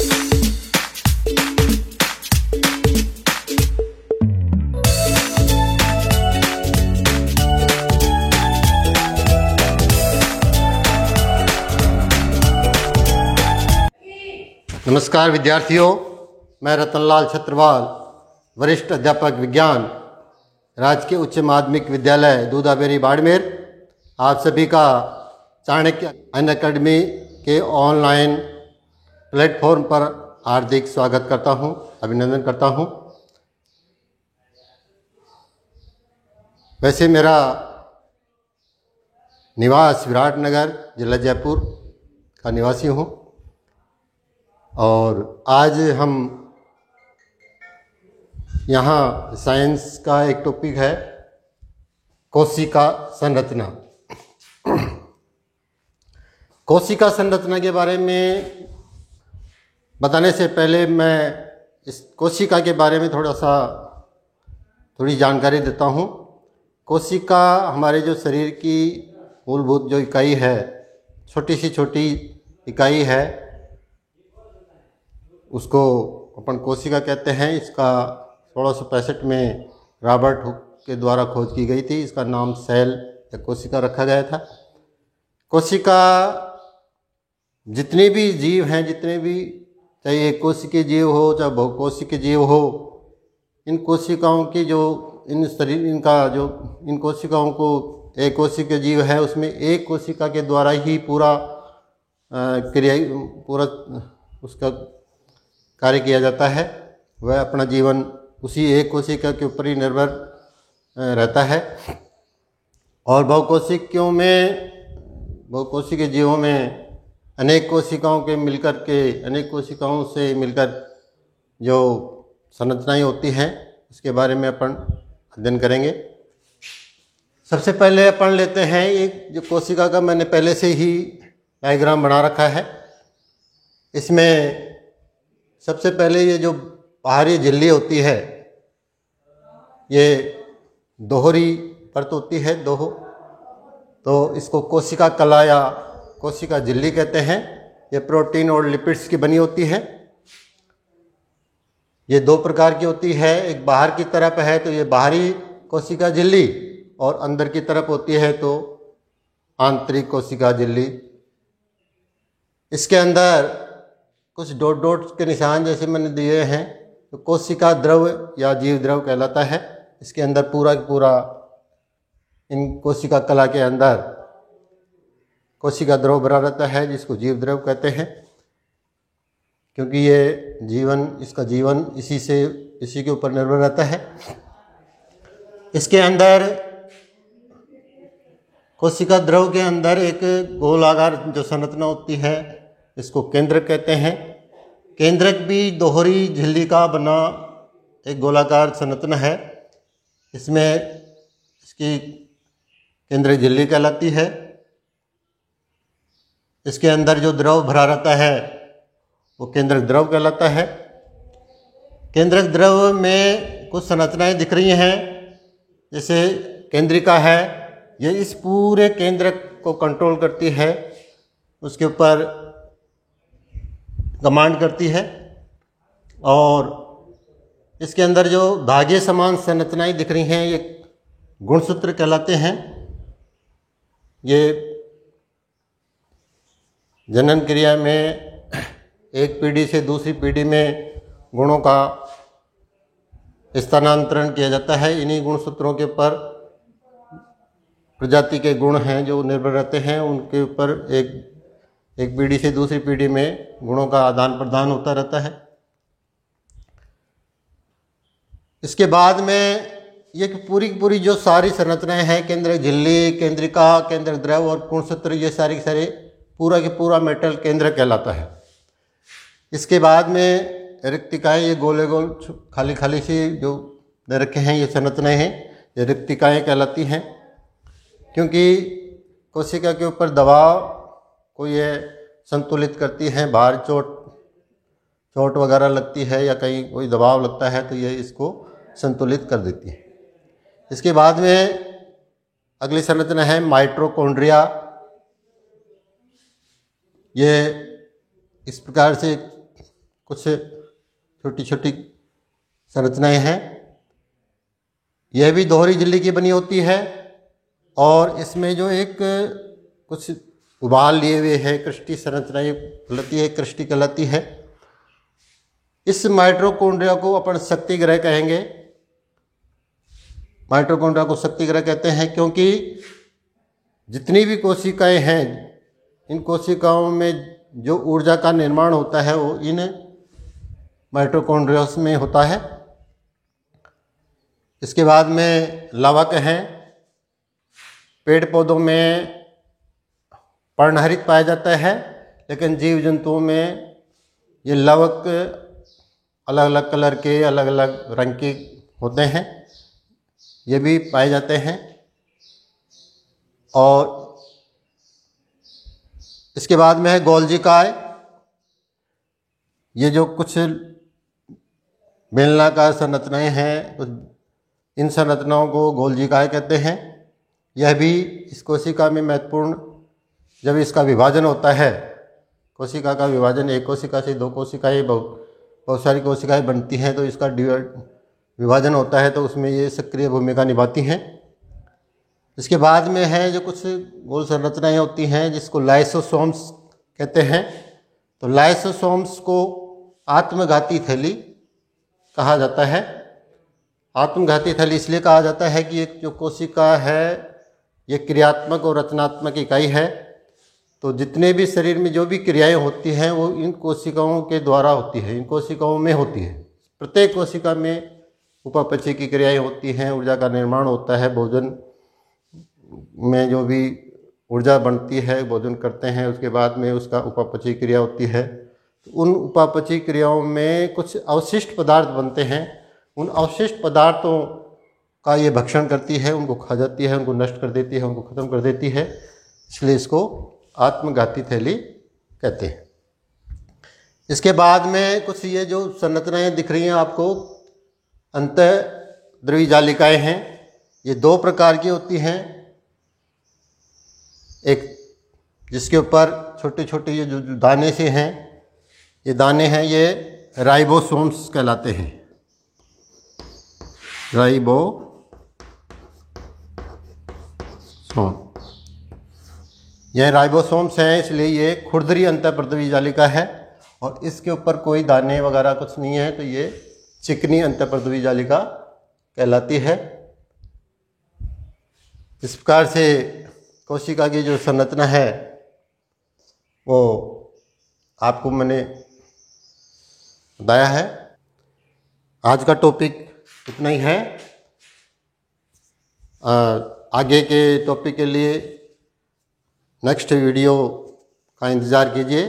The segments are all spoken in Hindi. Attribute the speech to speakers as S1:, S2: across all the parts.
S1: नमस्कार विद्यार्थियों, मैं रतनलाल छत्रवाल, वरिष्ठ अध्यापक विज्ञान, राजकीय उच्च माध्यमिक विद्यालय दूधाबेरी बाड़मेर, आप सभी का चाणक्य अनअकैडमी के ऑनलाइन प्लेटफॉर्म पर हार्दिक स्वागत करता हूं, अभिनंदन करता हूं। वैसे मेरा निवास विराटनगर, जिला जयपुर का निवासी हूं और आज हम यहाँ साइंस का एक टॉपिक है कोशिका संरचना। कोशिका संरचना के बारे में बताने से पहले मैं इस कोशिका के बारे में थोड़ी जानकारी देता हूँ। कोशिका हमारे जो शरीर की मूलभूत जो इकाई है, छोटी सी छोटी इकाई है, उसको अपन कोशिका कहते हैं। इसका 1665 में रॉबर्ट हुक के द्वारा खोज की गई थी। इसका नाम सेल या कोशिका रखा गया था। कोशिका जितने भी जीव हैं, जितने भी, चाहे एक कोशिकीय जीव हो चाहे बहुकोशिकीय जीव हो, इन कोशिकाओं की जो इन कोशिकाओं को एक कोशिकीय जीव है, उसमें एक कोशिका के द्वारा ही पूरा उसका कार्य किया जाता है। वह अपना जीवन उसी एक कोशिका के ऊपर ही निर्भर रहता है। और बहुकोशिकीय जीवों में अनेक कोशिकाओं से मिलकर जो संरचनाएं होती हैं, इसके बारे में अपन अध्ययन करेंगे। सबसे पहले अपन लेते हैं एक जो कोशिका का मैंने पहले से ही डायग्राम बना रखा है। इसमें सबसे पहले ये जो बाहरी झिल्ली होती है, ये दोहरी परत होती है, तो इसको कोशिका कला या कोशिका झिल्ली कहते हैं। ये प्रोटीन और लिपिड्स की बनी होती है। ये दो प्रकार की होती है, एक बाहर की तरफ है तो ये बाहरी कोशिका झिल्ली, और अंदर की तरफ होती है तो आंतरिक कोशिका झिल्ली। इसके अंदर कुछ डॉट डॉट के निशान जैसे मैंने दिए हैं, तो कोशिका द्रव या जीव द्रव कहलाता है। इसके अंदर पूरा इन कोशिका कला के अंदर कोशिका द्रव भरा रहता है, जिसको जीव द्रव कहते हैं, क्योंकि इसका जीवन इसी के ऊपर निर्भर रहता है। इसके अंदर कोशिका द्रव के अंदर एक गोलाकार जो संरचना होती है, इसको केंद्रक कहते हैं। केंद्रक भी दोहरी झिल्ली का बना एक गोलाकार संरचना है। इसमें इसकी केंद्रक झिल्ली कहलाती है। इसके अंदर जो द्रव भरा रहता है वो केंद्रक द्रव कहलाता है। केंद्रक द्रव में कुछ संरचनाएं दिख रही हैं, जैसे केंद्रिका है, ये इस पूरे केंद्रक को कंट्रोल करती है, उसके ऊपर कमांड करती है। और इसके अंदर जो धागे समान संरचनाएं दिख रही हैं, ये गुणसूत्र कहलाते हैं। ये जनन क्रिया में एक पीढ़ी से दूसरी पीढ़ी में गुणों का स्थानांतरण किया जाता है। इन्हीं गुणसूत्रों के ऊपर प्रजाति के गुण हैं जो निर्भर रहते हैं, उनके ऊपर एक पीढ़ी से दूसरी पीढ़ी में गुणों का आदान प्रदान होता रहता है। इसके बाद में ये पूरी जो सारी संरचनाएं हैं, केंद्रक झिल्ली, केंद्रिका, केंद्रक द्रव और गुणसूत्र, ये सारे के सारे पूरा मेटल केंद्रक कहलाता है। इसके बाद में रिक्तिकाएं, ये गोले गोल खाली सी जो दे रखे हैं, ये संरचनाएं हैं, ये रिक्तिकाएं कहलाती हैं। क्योंकि कोशिका के ऊपर दबाव को ये संतुलित करती हैं। बाहर चोट वगैरह लगती है या कहीं कोई दबाव लगता है तो ये इसको संतुलित कर देती है। इसके बाद में अगली संरचना है माइटोकॉन्ड्रिया। ये इस प्रकार से कुछ छोटी छोटी संरचनाएं हैं। यह भी दोहरी झिल्ली की बनी होती है और इसमें जो एक कुछ उबाल लिए हुए है कृष्टि संरचनाएं कहलाती है, कृष्टि कहलाती है। इस माइटोकॉन्ड्रिया को अपन शक्ति ग्रह कहेंगे। माइटोकॉन्ड्रिया को शक्ति ग्रह कहते हैं क्योंकि जितनी भी कोशिकाएं हैं, इन कोशिकाओं में जो ऊर्जा का निर्माण होता है वो इन माइटोकॉन्ड्रिया में होता है। इसके बाद में लवक हैं। पेड़ पौधों में पर्णहरित पाया जाता है, लेकिन जीव जंतुओं में ये लवक अलग अलग कलर के, अलग अलग रंग के होते हैं, ये भी पाए जाते हैं। और इसके बाद में है गोल्जिकाय। ये जो कुछ बेलनाकार संरचनाएं हैं, तो इन संरचनाओं को गोल्जिकाय कहते हैं। यह भी इस कोशिका में महत्वपूर्ण, जब इसका विभाजन होता है, कोशिका का विभाजन, एक कोशिका से दो कोशिकाएं, बहुत सारी कोशिकाएं बनती हैं, तो इसका विभाजन होता है, तो उसमें ये सक्रिय भूमिका निभाती हैं। इसके बाद में है जो कुछ गोल संरचनाएं होती हैं जिसको लाइसोसोम्स कहते हैं। तो लाइसोसोम्स को आत्मघाती थैली कहा जाता है। आत्मघाती थैली इसलिए कहा जाता है कि एक जो कोशिका है ये क्रियात्मक और रचनात्मक इकाई है। तो जितने भी शरीर में जो भी क्रियाएं होती हैं वो इन कोशिकाओं के द्वारा होती है, इन कोशिकाओं में होती है। प्रत्येक कोशिका में उपापचय की क्रियाएं होती हैं, ऊर्जा का निर्माण होता है, भोजन में जो भी ऊर्जा बनती है, भोजन करते हैं, उसके बाद में उसका उपापचय क्रिया होती है। तो उन उपापचय क्रियाओं में कुछ अवशिष्ट पदार्थ बनते हैं। उन अवशिष्ट पदार्थों का ये भक्षण करती है, उनको खा जाती है, उनको नष्ट कर देती है, उनको खत्म कर देती है। इसलिए इसको आत्मघाती थैली कहते हैं। इसके बाद में कुछ ये जो संरचनाएं दिख रही हैं आपको, अंतःद्रवी जालिकाएं हैं। ये दो प्रकार की होती हैं। एक जिसके ऊपर छोटे छोटे ये जो दाने से हैं, ये दाने हैं, ये राइबोसोम्स कहलाते हैं। राइबोसोम, यह राइबोसोम्स हैं, इसलिए ये खुरदरी अंतःपर्दवी जालिका है और इसके ऊपर कोई दाने वगैरह कुछ नहीं है, तो ये चिकनी अंतःपर्दवी जालिका कहलाती है। इस प्रकार से कोशिका की जो संरचना है वो आपको मैंने बताया है। आज का टॉपिक इतना ही है। आगे के टॉपिक के लिए नेक्स्ट वीडियो का इंतज़ार कीजिए।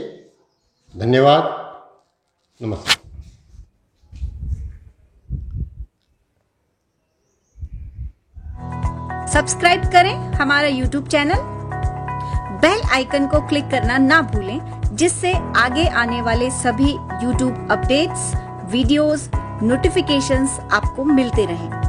S1: धन्यवाद, नमस्कार।
S2: सब्सक्राइब करें हमारा YouTube चैनल, बेल आइकन को क्लिक करना ना भूलें, जिससे आगे आने वाले सभी YouTube अपडेट्स, वीडियोस, नोटिफिकेशंस आपको मिलते रहें।